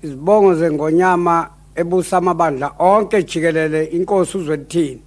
Izibongo zeNgonyama ebusa amabandla onke jikelele inkosi uZwelithini.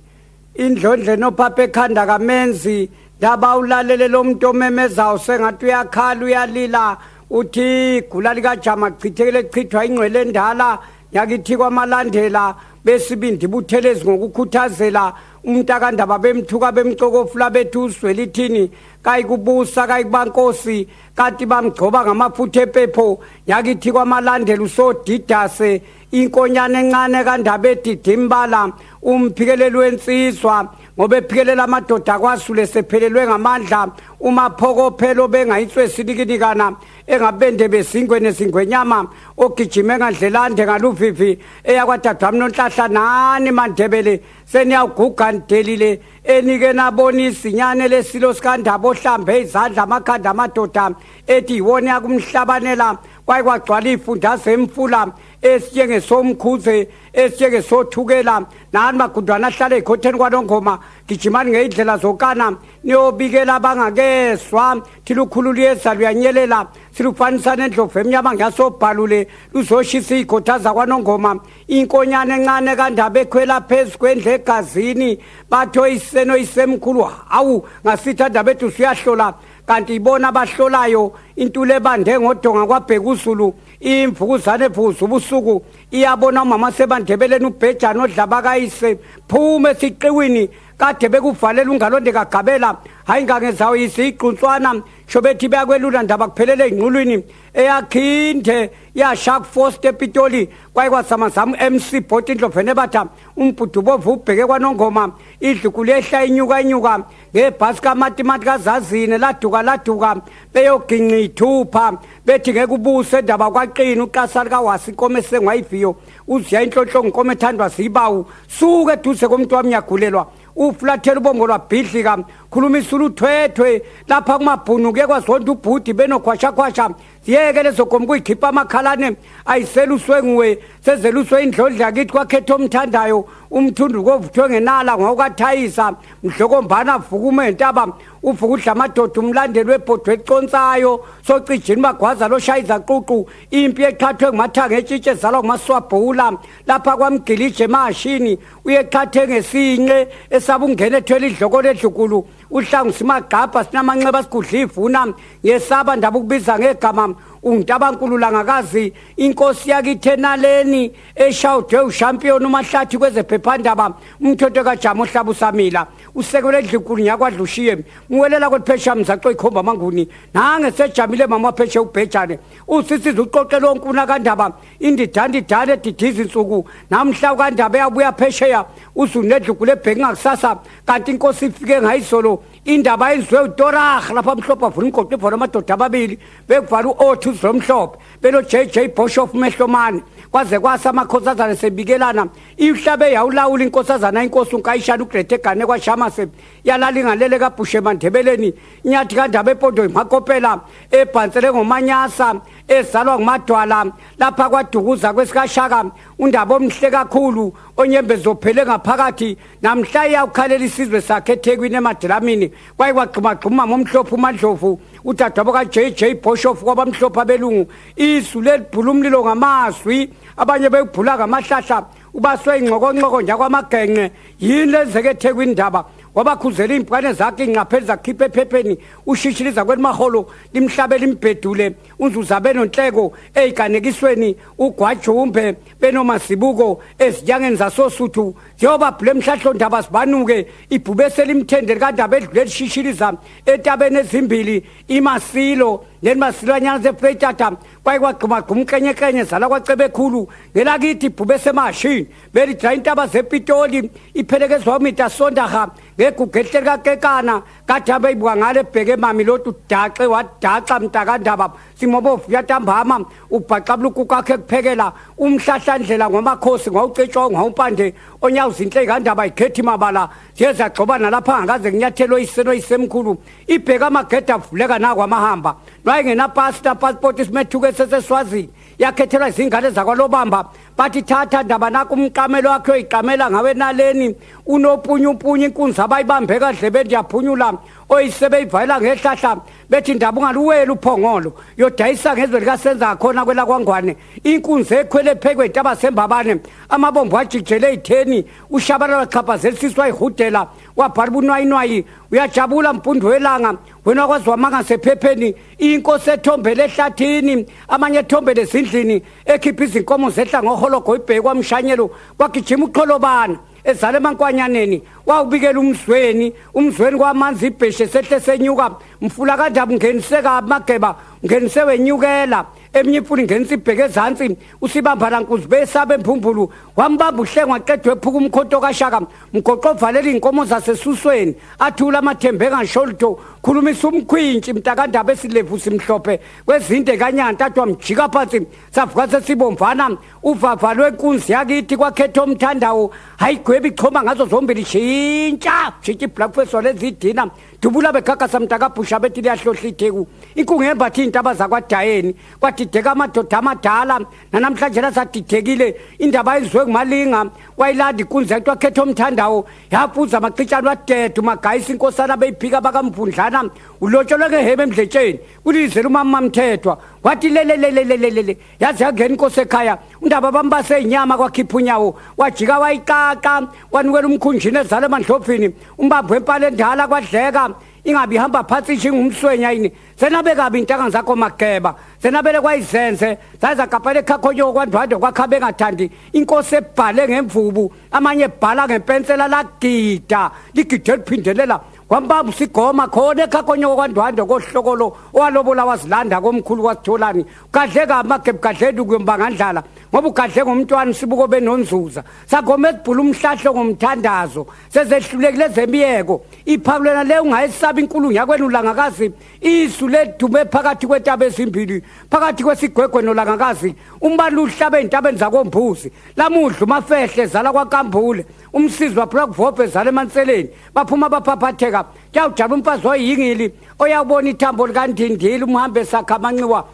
Indlondle nophapha ekhanda kaMenzi ndaba ulalele lo muntu omemezayo sengathi uyakhala uyalila uthi igula likaJama chithekele chithwa ingcwele endala yakithi kwamalandela besibindi buthelezi ngokukhuthazela umuntu akandaba bemthuka bemcokofula bethu uZwelithini kayikubusa kayibankosi kanti bamgcoba ngamafutha ephepho yakithi kwamalandela usodidase inkonyane encane kandaba edidimbala umphikeleli wensizwa ngoba ephikelela amadoda kwasule sephelelwe ngamandla umaphokophelo bengayitswe silikinikana engabende besingwene singwenyama ogijime ngandlelande ngaluvivi eyakwadadwami noNhlahla nani Mandebele seniyawuguga ndelile enike nabonisa inyane lesilo sikandaba ohlambe izandla amakhanda amadoda ethi yiwona yakumhlabanela kwayikwagcwala ifundaze emfula esityengesomkhuze esityengesothukela nani magudwana ahlale ekhotheni kwaNongoma gijimani ngeyindlela zokana niyobikela abangakezwa thilukhululu yezalu yanyelela silufanisana endlovu emnyama ngiyasobhalule luzoshisa ikhothaza kwaNongoma inkonyane encane kandaba ekhwela phezu kwendle egazini batho iseno isemkhulu hawu ngasithi andaba ethu siyahlola kanti ibona abahlolayo intule bande ngodonga kwaBhekuzulu imvukuzane evuza ubusuku iyabona umama seBandebeleni uBhejana odlaba kayise phume siqiwini kade bekuvalela ungalonde kagabela hayi ngangezawo isiquntswana shobethi beyakwelula ndaba kuphelele ingqulwini eyakhinde yashak force ePitoli kwayikwasamazamu MC Boti Ndlovene batha umbhudubovu ubheke kwaNongoma idlukulu ehla inyuka ngebhasi kaMatimati kazazine laduka beyoginqa ithupha bethi ngeke ubuse endaba kwaqina uqasa likawasi inkomo sengwayiviyo uziya inhlonhlongo inkomo ethandwa zibawu suke eduze komuntu wami yagulelwa uflathela ubongo lwabhidlika khuluma isulu uthwethwe lapha kumabhunu kuye kwazonda ubhudi benokhwashakhwasha ziyeke lezo nkomo kuyikhipha amakhalane ayiseluswe nguwe sezeluswe indlondla yakithi kwakhetha omthandayo umthundu kovuthwe ngenala ngawukathayisa mdlokombana vukume entaba uvuka udla amadoda umlandeli webhodwe econsayo socijini bagwaza loshayiza ququ impi eqhathwe ngumathanga etshitshe ezalwa ngumaswabhula lapha kwamgilije emashini uyeqhathe ngesince esabungena ethwele idloko ledlukulu uhlangu simagabha sinamanxeba sikudla ivuna yesaba ndaba ukubiza ngegama ungitabankulu langakazi inkosi yakithenaleni eshawudwe ushampion uMahlathi kwezephephandaba umthotho kaJama ohlaba usamila usekelwe edlukulu nyakwadlushiye mwelela kwephesha mzaxo ikhomba amanguni nange sejamile mama pheshe uBhejane usisiza uqoqela onkuna kandaba indidandidane edidiza insuku namhla kandaba yabuya phesheya usunedlukulu ebheki ngakusasa kanti inkosi ifike ngayizolo indaba izwe uDorah lapha mhlopha vula ingoqo ivona amadoda ababili bekuvala uOthu zomhlophe belo JJ Boshoff Mehlomani kwaze kwasa amakhosazana sebikelana ihlabe yawulawula inkosazana inkosi unkayishana uGrethe Gane kwaShamase yalalingalele kaBushe Mandebeleni inyathi kandaba ePondo imakopela ebhansele ngomanyasa ezalwa ngumadwala lapha kwaDukuza kwesikashaka undaba omhle kakhulu onyembezo phele ngaphakathi namhla yakhalela isizwe sakhe eThekwini eMadilamini kwayikwagxuma momhlophe uMandlovu udadwabo kaJJ Boshoff kwabamhlophe abelungu isu lebhula umlilo ngamazwi abanye bekubhula ngamahlahla ubaswe ingxokonxoko njakwamagenge yini lenzeke eThekwini ndaba wabakhuzela impane zakhe inqapheli zakhipha ephepheni ushishiliza kwelimaholo limhlabela imbedule unzuza benonhleko eziganekisweni ugwajumbe benomasibuko ezinyangeni zasosuthu njengoba bhule emhlahlo ndaba sibanuke ibhubesela imthendeli kandaba edlule lishishiliza etabeni ezimbili imasilo nelimasilwanyana zefreytata kwayikwagxumagxuma umklenyekenye zala kwacebekhulu ngelakithi ibhubese emashini belidla intaba zePitoli iphelekezwa umita sondaha ngegugehle kakekana kade abeyibuka ngale ebheke Mamelodi udaxe wadaxa mntakandaba simobovu yatambama ubhaqabuluku kakhe kuphekela umhlahlandlela ngomakhosi ngawucetshwa ngawumpande onyawuzinhle kandaba ikhethi mabala ziyezagxobana lapha ngakaze kunyathelo iseno isemkhulu ibheka amagede avuleka nakwamahamba nayingena passport isimethuke seseswazini yakhethelwa izingane zakwalobamba bathi thatha ndaba nakho umqamelo wakhe oyiqamela ngawe naleni unopunyupunyu inkunzi abayibambe kadlebeni yaphunyula oyisebe ivala ngehlahla bethi indaba ungaluwela uphongolo yodayisa ngezwe likasenza khona kwela kwangwane inkunzi ekhwele phekwethu abasembabane amabombo ajijele itheni ushabalala xhaphazelisiswa ihudela wabhala ubunwayinwayi uyajabula mfundo welanga wena kwaziwa mangasephepheni inkosi ethombele ehlathini amanye ethombele ezindlini ekhipha izinkomo zehla ngohologo ibheke kwamshanyelo kwagijima uxholobana ezale emankwanyane wawubikela umzweni kwamanzi ibheshe sehle senyuka mfula kandabu ngeniseka amageba ngenise wenyukela eminye imfula ingenisa ibheke ezantsi usibambala nkuzi besabe emphumbulu wambamba uhlengwa qedwe ephuka umkhonto kaShaka mgoqo ovalela inkomo zasesusweni athula amathembe engasholto khulumisa umkhwintshi mntakandaba esilevu simhlophe kwezinde kanyanta athwa mjika phansi savuka sesibomvana uvavalwe inkunzi yakithi kwakhetha omthandawo hayigweba ichoma ngazo zombili shintsha iblack face walezidina dubula begagasa mntakabhusha bethi liyahlohla itheku inkungembathi intaba zakwadayeni kwadideka amadoda amadala nanamhlanje lasadidekile indaba izwe ngumalinga wayilanda inkunzi yathi wakhetha omthandawo yafuza amacitshana wadedu magayisa inkosana beyiphika bakamvundlana ulotsholwe ngehebe emdletsheni kulizela umama mthethwa wathi lelelelelelele yazi yangena inkosi ekhaya undaba bambase inyama kwakhipha unyawo wajika wayiqaqa wanikela umkhunjini ezala emandlophini umbambo wempala endala kwadleka ingabi ihamba phansi njengumswenya yini senabe kabi intanga zakho mageba senabele kwayizenze zayizagabhela ekhakhonyo kwandwandwe kwakhabe ngathandi inkosi ebhale ngemvubu amanye ebhala ngempensela lagida ligide liphindelela wambamba usigoma khona ekhakhonyo kwandwandwe kohlokolo owalobola wazilanda komkhulu kwasitholani gadleka amagebu gadleka ukuyomba ngandlala ngoba ugadle ngomntwana sibuko benonzuza sagoma esibhula umhlahlo ngomthandazo sezehlulekile zemiyeko iphawulena le ungayisaba inkulu yakwenu langakazi isu ledume phakathi kwetaba ezimbili phakathi kwesigwegwe nolangakazi umbali uhlabe entabeni zakombuzi lamudla umafehle zala kwaKambule umsizwa Blackvop ezala emanseleni baphuma baphaphatheka yawujaba umfazi oyingili oyabona ithambo likandindili umhambe sakha amanxiwa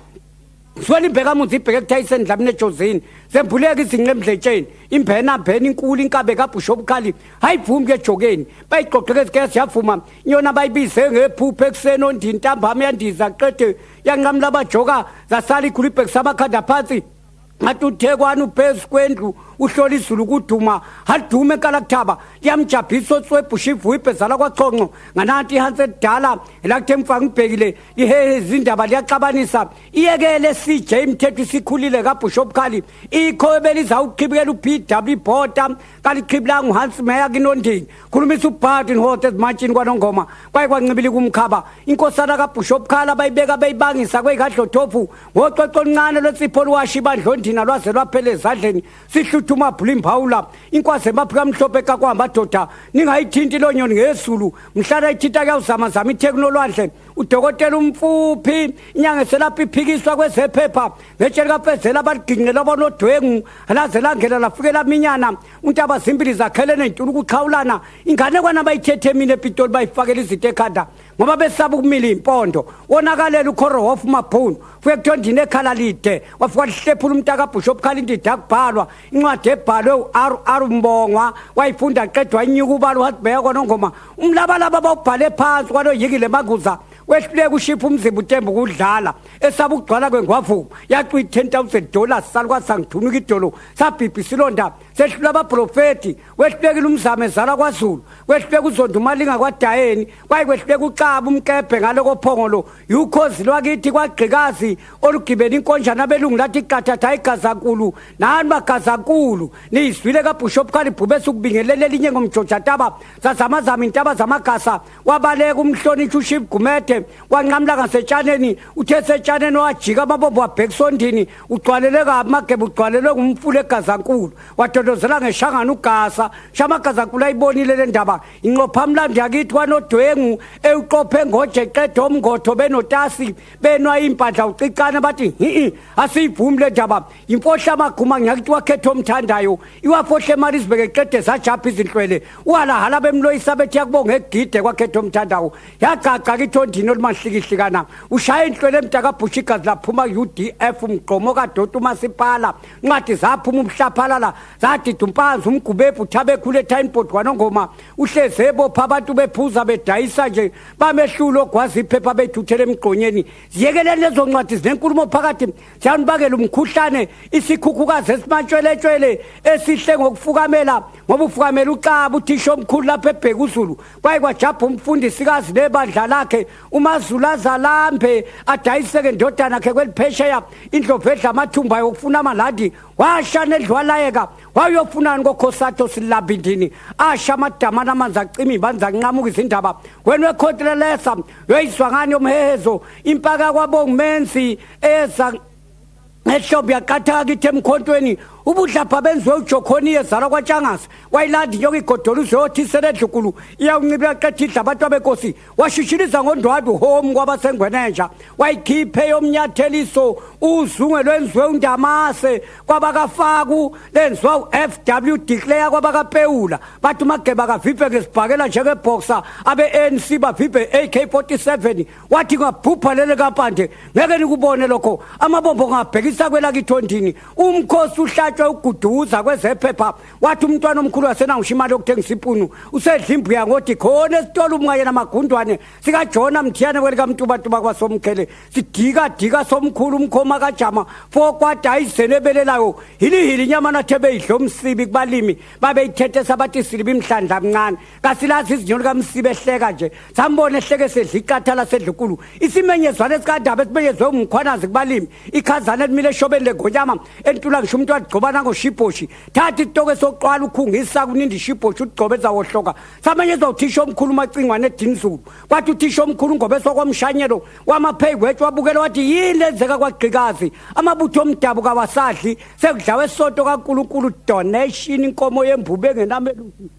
Sweli ibheka muzi ibheke kuthayiseni dlamini ejozini zembuleka izinqe emdletsheni imbhena inkulu inkabe kabhusho obukhali hayivumi ejokeni bayiqoqeke ezigesi yavuma inyona bayibize ngephupho ekuseni ondini ntambama yandiza qede yanqamla abajoka zasala ikhulu ibheki samakhanda phansi ngathi uthekwana uphezu kwendlu uhlola izulu kuduma hadume enkalakuthaba liyamjabhisa otswebhusha ivuibhe zala kwaxonxo ngananti ihansi edala elakuthe mfaka ngibhekile izindaba liyaxabanisa iyekele CJ imithetho isikhulile kabhusha obukhali ikho ebelizawuqhibikela uPW Bhota kaliqhibilanga uHansi Meya kinondini khulumisa uBhati nhote ezimantshini kwanongoma kwaye kwancibili kumkhaba inkosana kabhusha obukhali bayibeka beyibangisa kweyikadlothofu ngoxoxo oluncane lwesipho luwashi bandlondina lwaze lwaphela ezandleni thuma Blimbawula inkwase maphika mhlophe kakwamba doda ningayithinti lonyoni ngesulu mhlala ithita kuyawuzama zama itechnology udokotela umfuphi inyanga selapha iphikiswa kwezephepha ngetshe kafezela abaligingela bonodwengu alaze langela lafikela minyana untaba zimbili zakhelene intulu ukuxhawulana ingane kwana bayithethe mina ePitoli bayifakela izithe ekhanda ngoba besaba ukumila impondo wonakalela uKhorohof Mabhunu fuye kuthondini ekhala lide wafika lihlephula umntaka kabhusha obukhali indida kubhalwa incwadi ebhalwe Mbongwa wayifunda qedwa inyuka ubalo wathibeka kwanongoma umlabalaba bawubhale phansi kwaloyikile maguza wehluleka ushipha umzimba uTembu kudlala esaba ukugcwala kwengwavu yaqwa $10,000 salwa sangithunuka idolo sabhibha isilonda sehlula abaprofeti wehlulekile umzamo ezala kwaZulu wehluleka uzonda umalinga kwadayeni kwayehluleka uCaba umkebhe ngaloko phongolo yukhozi lwakithi kwagqikazi olugibela inkonjana abelungu lathi iqathatha igazankulu nani bagazankulu niyizwile kabhusha obukhali ibhubesi ukubingelela linye ngomjojataba zazamazama intaba zamagasa wabaleka umhlonitshi uShip Gumede wanqamla ngasetshaneni uthe setshaneni wajika amabombo wabhekisondini ugcwalele kamagebe ugcwalelwe ngumfula egazankulu wadodozela ngeshangana ugasa shamagazankulu ayibonile le ndaba inqopha mlandi yakithi kwanodwengu ewuqophe ngoje qedwa omngotho benotasi benwa impandla ucicana bathi asiyivumi le ndaba imfohla amaguma ngiyakithi wakhetha omthandayo iwafohle eMaritzburg eqede sajapha izinhlwele walahala bemloyisa bethi yakubonga egide kwakhetha omthandayo yagaqa kithondini egazini olumahliki-hlikana ushaya inhlwele emdakabhusha igazi laphuma UDF umgqomo kadoti umasipala ncwadi zaphuma umhlaphalala zadida umpanzi umgubephu uthabekhulu ethineport kwanongoma uhlezi ebopha abantu bephuza bedayisa nje bamehlulo ogwazi iphepha bethuthele emgqonyeni ziyekeleni lezo ncwadi zinenkulumo phakathi ziyanibakela umkhuhlane isikhukhukazi esimantshweletshwele esihle ngokufukamela ngoba ufukamela ucaba uthisha omkhulu lapha ebheka uzulu kwaye kwajabha umfundisikazi nebandla lakhe uMazulu azalambe adayiseke ndodana yakhe kweliphesheya indlovu edla amathumba yokufuna amalandi washa nedlwalayeka wayofunani kokhosatho silabindini asha amadamana amanzi acima ibanzi anqamuka izindaba wena wekhontrelesa yoyiswa ngani yomhehezo impaka kwabongumenzi eza ehlombe yaqatha kithi emkhontweni ubudlapha benziwe uJokhoni ezalwa kwaTshangasi wayilandi nyoka igodolo uzeyothisela edlukulu iyawuncibela qetha idla abantu abenkosi washishiliza ngondwadu home kwabasengwenenja wayikhiphe yomnyatheliso uzunge lwenziwe undamase kwabakafaku lenziwa uFW declare kwabakapewula bathi mageba kavipe ngesibhakela njengeboxer abe-ANC bavipe AK47 wathi ngabhupha lele kampande ngeke nikubone lokho amabombo ngabhekisa kwelakithondini umkhosi uhlatshwe uguduza kwezephepha wathi umntwana omkhulu wasenangisho imali yokuthengisa ipunu usedla imbuya ngoti khona esitolo umngayena magundwane sikajona mthiyane kwelikamntubatuba kwasomkhele sidika somkhulu umkhoma kajama fokwada ayizenebelelayo hilihili inyama nathebe idlo umsibi kubalimi babeyithethe sabathi silibi imhlandla mncane kasilazi izinyoni kamsibi ehleka nje sambone ehleke sedla iqathala sedlukulu isimenyezwana esikadaba esimenyezwe umkhwanazi kubalimi ikhazana elimile eshobeni legonyama entula ngisho umuntu wagcobana ngoshiposhi thatha itoko esoqwala ukhungisa kunindi ishiposhi ugcobeza wohloka samenyezwa uthisha omkhulu umacingwane edinizulu kwathi uthisha omkhulu ngobeswa kwamshanyelo wamapheyigwethu wabukela wathi yini lenzeka kwagqikazi amabutho omdabu kawasadli sekudlawe esonto kaNkulunkulu donation inkomo yembube engenamelusi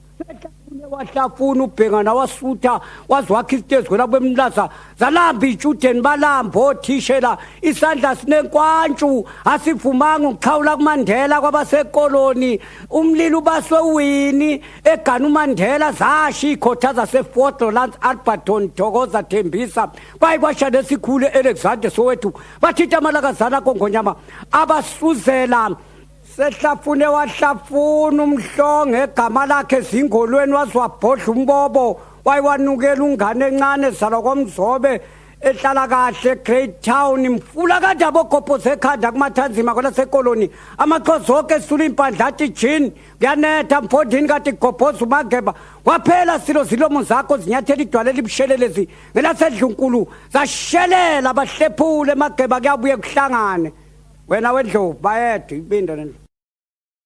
wahlafuna ubhengana wasutha wazwakha isitezi kwela bemlaza zalamba ijudeni balamba othishela isandla sinenkwantshu asivumanga ukukhawula kuMandela kwabasekoloni umlilo basowini egana uMandela zashi ikhotha zase-Fort Lawrence Alberton Thokoza Thembisa kwaye kwasha nesikhulu Alexander Soweto bathithi amalakazana kongonyama abasuzela sehlafune wahlafuna umhlonge egama lakhe zingolweni wazwabhodla umbobo wayiwanukela ungane encane ezalwa kwamzobe ehlala kahle Great Town mfula kade abogobho zekhanda kumathanzima kwelasekoloni amaxhozo onke esula impandla athi jini kuyanetha mfondini kade gobhoza umageba waphela silo zilomo zakho zinyathela idwala elibushelelezi ngelasedlunkulu zashelela bahlephule emageba kuyabuye kuhlangane wena wendlovu bayedwa ibinda